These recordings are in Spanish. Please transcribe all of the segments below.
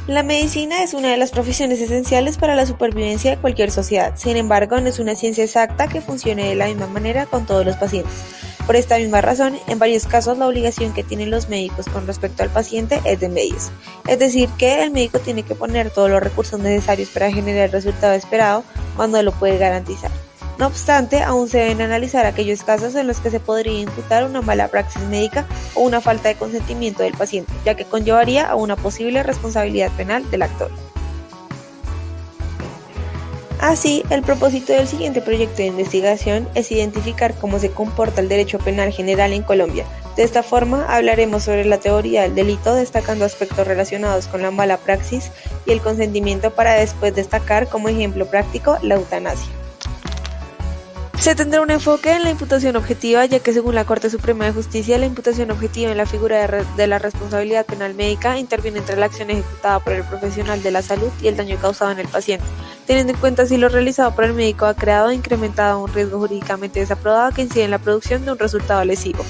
La medicina es una de las profesiones esenciales para la supervivencia de cualquier sociedad. Sin embargo, no es una ciencia exacta que funcione de la misma manera con todos los pacientes. Por esta misma razón, en varios casos la obligación que tienen los médicos con respecto al paciente es de medios. Es decir, que el médico tiene que poner todos los recursos necesarios para generar el resultado esperado cuando lo puede garantizar. No obstante, aún se deben analizar aquellos casos en los que se podría imputar una mala praxis médica o una falta de consentimiento del paciente, ya que conllevaría a una posible responsabilidad penal del actor. Así, el propósito del siguiente proyecto de investigación es identificar cómo se comporta el derecho penal general en Colombia. De esta forma, hablaremos sobre la teoría del delito, destacando aspectos relacionados con la mala praxis y el consentimiento para después destacar como ejemplo práctico la eutanasia. Se tendrá un enfoque en la imputación objetiva, ya que según la Corte Suprema de Justicia, la imputación objetiva en la figura de la responsabilidad penal médica interviene entre la acción ejecutada por el profesional de la salud y el daño causado en el paciente, teniendo en cuenta si lo realizado por el médico ha creado o incrementado un riesgo jurídicamente desaprobado que incide en la producción de un resultado lesivo.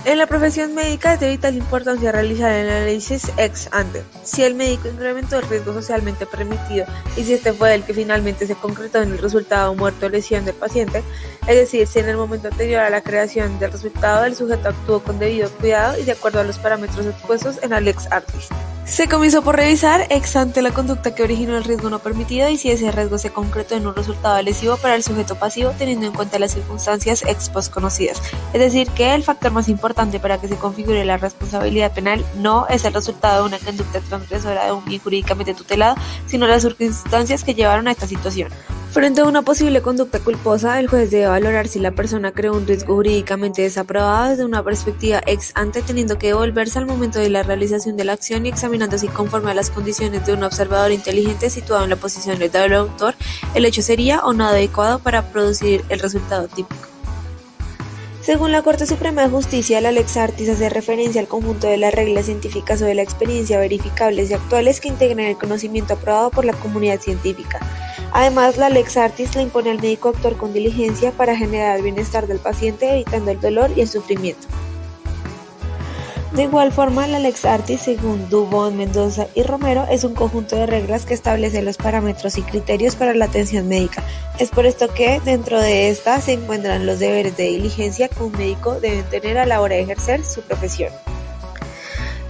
En la profesión médica es de vital importancia realizar el análisis ex ante. Si el médico incrementó el riesgo socialmente permitido y si este fue el que finalmente se concretó en el resultado muerte o lesión del paciente, es decir, si en el momento anterior a la creación del resultado el sujeto actuó con debido cuidado y de acuerdo a los parámetros expuestos en el ex artis. Se comenzó por revisar ex ante la conducta que originó el riesgo no permitido y si ese riesgo se concretó en un resultado lesivo para el sujeto pasivo teniendo en cuenta las circunstancias ex post conocidas. Es decir, que el factor más importante para que se configure la responsabilidad penal no es el resultado de una conducta transgresora de un bien jurídicamente tutelado, sino las circunstancias que llevaron a esta situación. Frente a una posible conducta culposa, el juez debe valorar si la persona creó un riesgo jurídicamente desaprobado desde una perspectiva ex ante, teniendo que devolverse al momento de la realización de la acción y examinando si conforme a las condiciones de un observador inteligente situado en la posición del autor, el hecho sería o no adecuado para producir el resultado típico. Según la Corte Suprema de Justicia, la lex artis hace referencia al conjunto de las reglas científicas sobre la experiencia verificables y actuales que integran el conocimiento aprobado por la comunidad científica. Además, la lex artis le impone al médico actuar con diligencia para generar el bienestar del paciente, evitando el dolor y el sufrimiento. De igual forma, la lex artis, según Dubón, Mendoza y Romero, es un conjunto de reglas que establece los parámetros y criterios para la atención médica. Es por esto que, dentro de esta, se encuentran los deberes de diligencia que un médico debe tener a la hora de ejercer su profesión.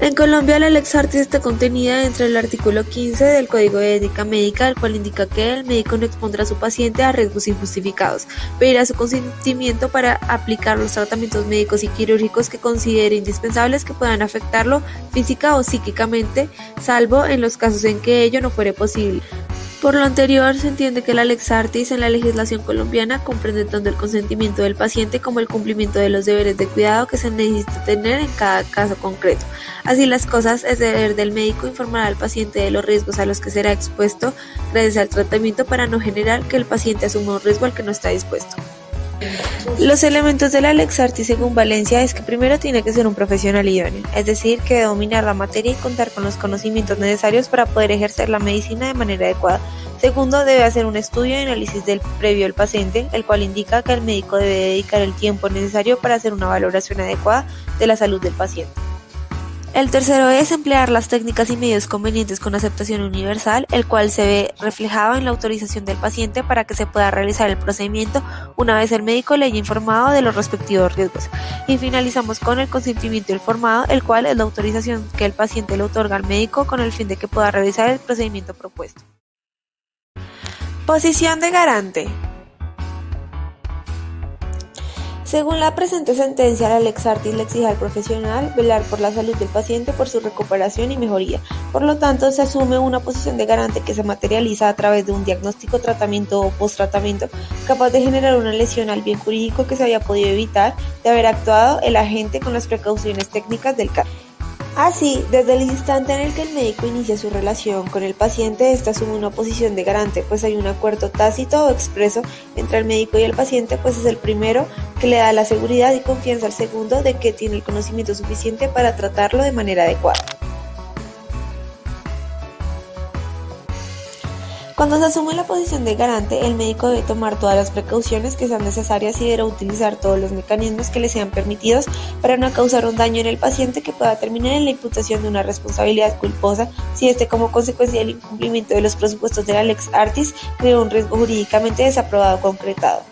En Colombia, la lex artis está contenida dentro del artículo 15 del Código de Ética Médica, el cual indica que el médico no expondrá a su paciente a riesgos injustificados, pedirá su consentimiento para aplicar los tratamientos médicos y quirúrgicos que considere indispensables que puedan afectarlo física o psíquicamente, salvo en los casos en que ello no fuere posible. Por lo anterior, se entiende que la lex artis en la legislación colombiana comprende tanto el consentimiento del paciente como el cumplimiento de los deberes de cuidado que se necesita tener en cada caso concreto. Así las cosas, es deber del médico informar al paciente de los riesgos a los que será expuesto gracias al tratamiento para no generar que el paciente asuma un riesgo al que no está dispuesto. Los elementos de la lex artis según Valencia es que primero tiene que ser un profesional idóneo, es decir, que debe dominar la materia y contar con los conocimientos necesarios para poder ejercer la medicina de manera adecuada. Segundo, debe hacer un estudio y análisis del previo al paciente, el cual indica que el médico debe dedicar el tiempo necesario para hacer una valoración adecuada de la salud del paciente. El tercero es emplear las técnicas y medios convenientes con aceptación universal, el cual se ve reflejado en la autorización del paciente para que se pueda realizar el procedimiento una vez el médico le haya informado de los respectivos riesgos. Y finalizamos con el consentimiento informado, el cual es la autorización que el paciente le otorga al médico con el fin de que pueda realizar el procedimiento propuesto. Posición de garante. Según la presente sentencia, la lex artis le exige al profesional velar por la salud del paciente, por su recuperación y mejoría. Por lo tanto, se asume una posición de garante que se materializa a través de un diagnóstico, tratamiento o post-tratamiento capaz de generar una lesión al bien jurídico que se haya podido evitar de haber actuado el agente con las precauciones técnicas del caso. Así, desde el instante en el que el médico inicia su relación con el paciente, ésta asume una posición de garante, pues hay un acuerdo tácito o expreso entre el médico y el paciente, pues es el primero que le da la seguridad y confianza al segundo de que tiene el conocimiento suficiente para tratarlo de manera adecuada. Cuando se asume la posición de garante, el médico debe tomar todas las precauciones que sean necesarias y deberá utilizar todos los mecanismos que le sean permitidos para no causar un daño en el paciente que pueda terminar en la imputación de una responsabilidad culposa si este, como consecuencia del incumplimiento de los presupuestos de la Lex Artis, creó un riesgo jurídicamente desaprobado o concretado.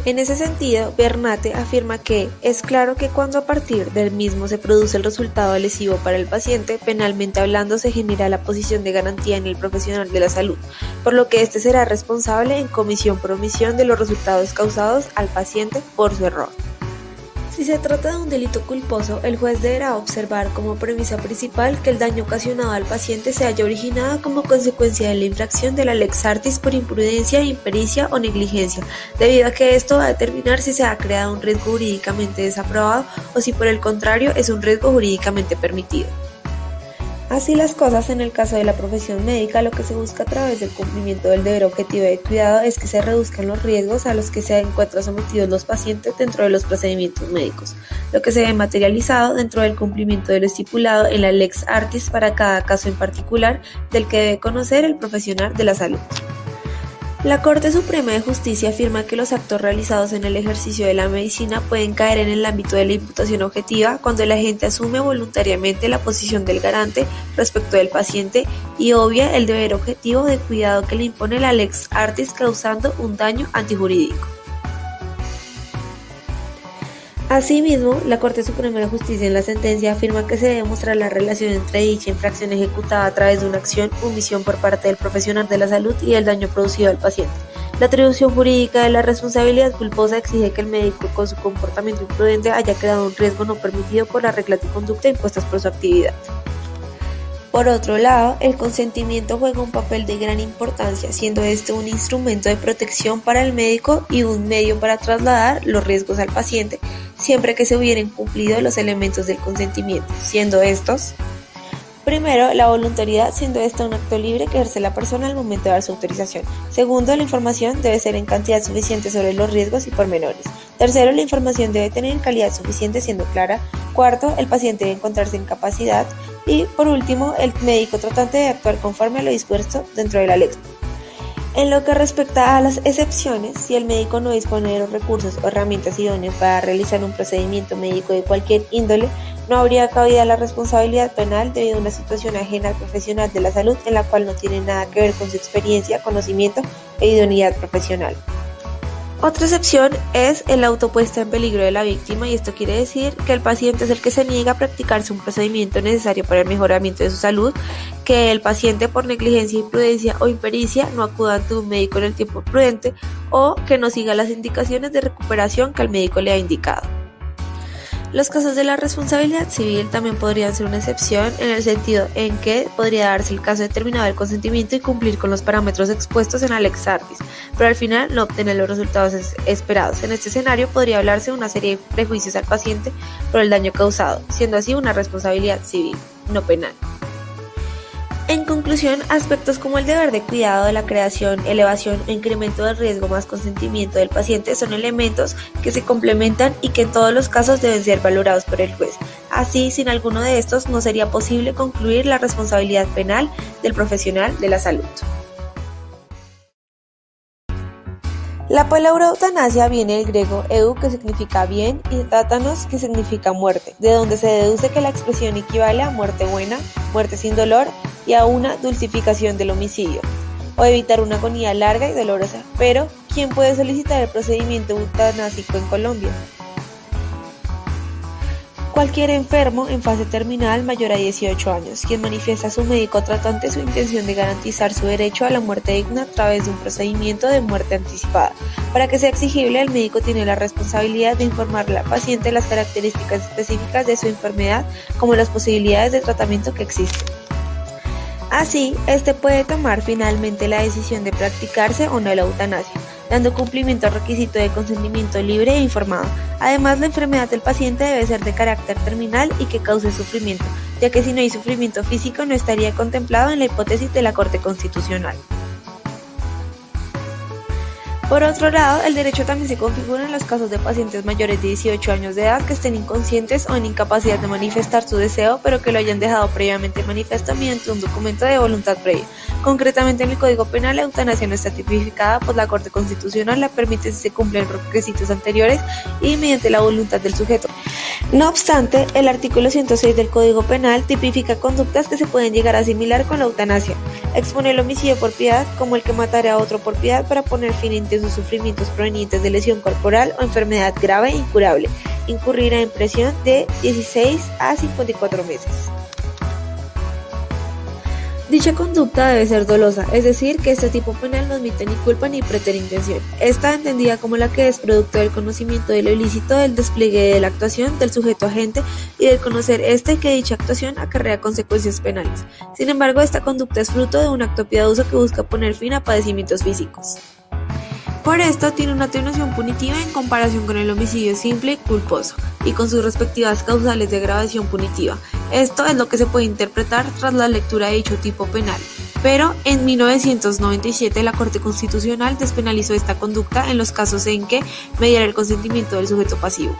En ese sentido, Bernate afirma que es claro que cuando a partir del mismo se produce el resultado lesivo para el paciente, penalmente hablando se genera la posición de garantía en el profesional de la salud, por lo que éste será responsable en comisión por omisión de los resultados causados al paciente por su error. Si se trata de un delito culposo, el juez deberá observar como premisa principal que el daño ocasionado al paciente se haya originado como consecuencia de la infracción de la Lex Artis por imprudencia, impericia o negligencia, debido a que esto va a determinar si se ha creado un riesgo jurídicamente desaprobado o si por el contrario es un riesgo jurídicamente permitido. Así las cosas, en el caso de la profesión médica, lo que se busca a través del cumplimiento del deber objetivo de cuidado es que se reduzcan los riesgos a los que se encuentran sometidos los pacientes dentro de los procedimientos médicos, lo que se ve materializado dentro del cumplimiento de lo estipulado en la Lex Artis para cada caso en particular del que debe conocer el profesional de la salud. La Corte Suprema de Justicia afirma que los actos realizados en el ejercicio de la medicina pueden caer en el ámbito de la imputación objetiva cuando el agente asume voluntariamente la posición del garante respecto del paciente y obvia el deber objetivo de cuidado que le impone la Lex Artis causando un daño antijurídico. Asimismo, la Corte Suprema de Justicia en la sentencia afirma que se debe mostrar la relación entre dicha infracción ejecutada a través de una acción o omisión por parte del profesional de la salud y el daño producido al paciente. La atribución jurídica de la responsabilidad culposa exige que el médico, con su comportamiento imprudente, haya creado un riesgo no permitido por las reglas de conducta impuestas por su actividad. Por otro lado, el consentimiento juega un papel de gran importancia, siendo este un instrumento de protección para el médico y un medio para trasladar los riesgos al paciente, siempre que se hubieran cumplido los elementos del consentimiento, siendo estos: primero, la voluntariedad, siendo esta un acto libre que ejerce la persona al momento de dar su autorización. Segundo, la información debe ser en cantidad suficiente sobre los riesgos y pormenores. Tercero, la información debe tener calidad suficiente siendo clara. Cuarto, el paciente debe encontrarse en capacidad. Y por último, el médico tratante debe actuar conforme a lo dispuesto dentro de la ley. En lo que respecta a las excepciones, si el médico no dispone de los recursos o herramientas idóneas para realizar un procedimiento médico de cualquier índole, no habría cabida la responsabilidad penal debido a una situación ajena al profesional de la salud en la cual no tiene nada que ver con su experiencia, conocimiento e idoneidad profesional. Otra excepción es el autopuesta en peligro de la víctima, y esto quiere decir que el paciente es el que se niega a practicarse un procedimiento necesario para el mejoramiento de su salud, que el paciente por negligencia, imprudencia o impericia no acuda ante un médico en el tiempo prudente o que no siga las indicaciones de recuperación que el médico le ha indicado. Los casos de la responsabilidad civil también podrían ser una excepción en el sentido en que podría darse el caso determinado del consentimiento y cumplir con los parámetros expuestos en la Lex Artis, pero al final no obtener los resultados esperados. En este escenario podría hablarse de una serie de prejuicios al paciente por el daño causado, siendo así una responsabilidad civil, no penal. En conclusión, aspectos como el deber de cuidado de la creación, elevación o incremento del riesgo más consentimiento del paciente son elementos que se complementan y que en todos los casos deben ser valorados por el juez. Así, sin alguno de estos, no sería posible concluir la responsabilidad penal del profesional de la salud. La palabra eutanasia viene del griego eu, que significa bien, y tátanos, que significa muerte, de donde se deduce que la expresión equivale a muerte buena, muerte sin dolor y a una dulcificación del homicidio, o evitar una agonía larga y dolorosa. Pero, ¿quién puede solicitar el procedimiento eutanásico en Colombia? Cualquier enfermo en fase terminal mayor a 18 años, quien manifiesta a su médico tratante su intención de garantizar su derecho a la muerte digna a través de un procedimiento de muerte anticipada. Para que sea exigible, el médico tiene la responsabilidad de informarle al paciente las características específicas de su enfermedad, como las posibilidades de tratamiento que existen. Así, este puede tomar finalmente la decisión de practicarse o no la eutanasia, dando cumplimiento al requisito de consentimiento libre e informado. Además, la enfermedad del paciente debe ser de carácter terminal y que cause sufrimiento, ya que si no hay sufrimiento físico no estaría contemplado en la hipótesis de la Corte Constitucional. Por otro lado, el derecho también se configura en los casos de pacientes mayores de 18 años de edad que estén inconscientes o en incapacidad de manifestar su deseo, pero que lo hayan dejado previamente manifiesto mediante un documento de voluntad previa. Concretamente, en el Código Penal, la eutanasia no está tipificada, pues la Corte Constitucional la permite si se cumplen requisitos anteriores y mediante la voluntad del sujeto. No obstante, el artículo 106 del Código Penal tipifica conductas que se pueden llegar a asimilar con la eutanasia. Expone el homicidio por piedad, como el que matara a otro por piedad para poner fin a intensos sufrimientos provenientes de lesión corporal o enfermedad grave e incurable. Incurrirá en prisión de 16 a 54 meses. Dicha conducta debe ser dolosa, es decir, que este tipo penal no admite ni culpa ni preterintención. Está entendida como la que es producto del conocimiento de lo ilícito, del despliegue de la actuación del sujeto agente y del conocer que dicha actuación acarrea consecuencias penales. Sin embargo, esta conducta es fruto de un acto piadoso que busca poner fin a padecimientos físicos. Por esto tiene una atenuación punitiva en comparación con el homicidio simple y culposo, y con sus respectivas causales de agravación punitiva. Esto es lo que se puede interpretar tras la lectura de dicho tipo penal. Pero en 1997 la Corte Constitucional despenalizó esta conducta en los casos en que mediara el consentimiento del sujeto pasivo.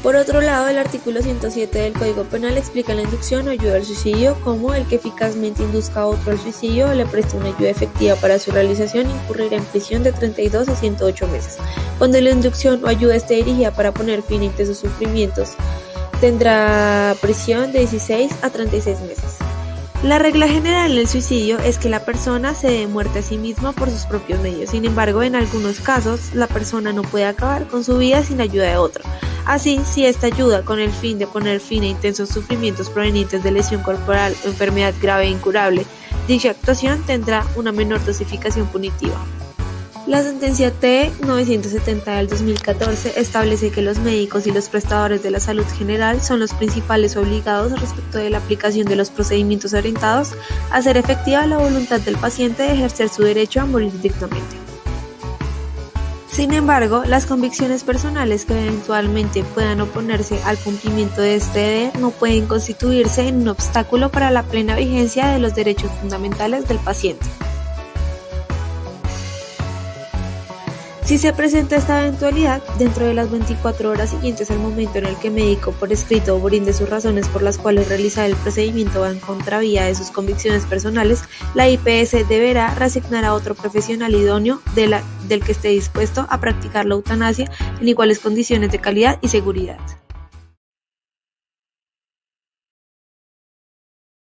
Por otro lado, el artículo 107 del Código Penal explica la inducción o ayuda al suicidio como el que eficazmente induzca a otro al suicidio o le preste una ayuda efectiva para su realización incurrirá en prisión de 32 a 108 meses. Cuando la inducción o ayuda esté dirigida para poner fin a intensos sufrimientos, tendrá prisión de 16 a 36 meses. La regla general del suicidio es que la persona se dé muerte a sí misma por sus propios medios. Sin embargo, en algunos casos, la persona no puede acabar con su vida sin ayuda de otro. Así, si esta ayuda con el fin de poner fin a intensos sufrimientos provenientes de lesión corporal o enfermedad grave e incurable, dicha actuación tendrá una menor dosificación punitiva. La sentencia T-970 del 2014 establece que los médicos y los prestadores de la salud general son los principales obligados respecto de la aplicación de los procedimientos orientados a hacer efectiva la voluntad del paciente de ejercer su derecho a morir dignamente. Sin embargo, las convicciones personales que eventualmente puedan oponerse al cumplimiento de este deber no pueden constituirse en un obstáculo para la plena vigencia de los derechos fundamentales del paciente. Si se presenta esta eventualidad, dentro de las 24 horas siguientes al momento en el que el médico por escrito brinde sus razones por las cuales realizar el procedimiento va en contravía de sus convicciones personales, la IPS deberá reasignar a otro profesional idóneo del que esté dispuesto a practicar la eutanasia en iguales condiciones de calidad y seguridad.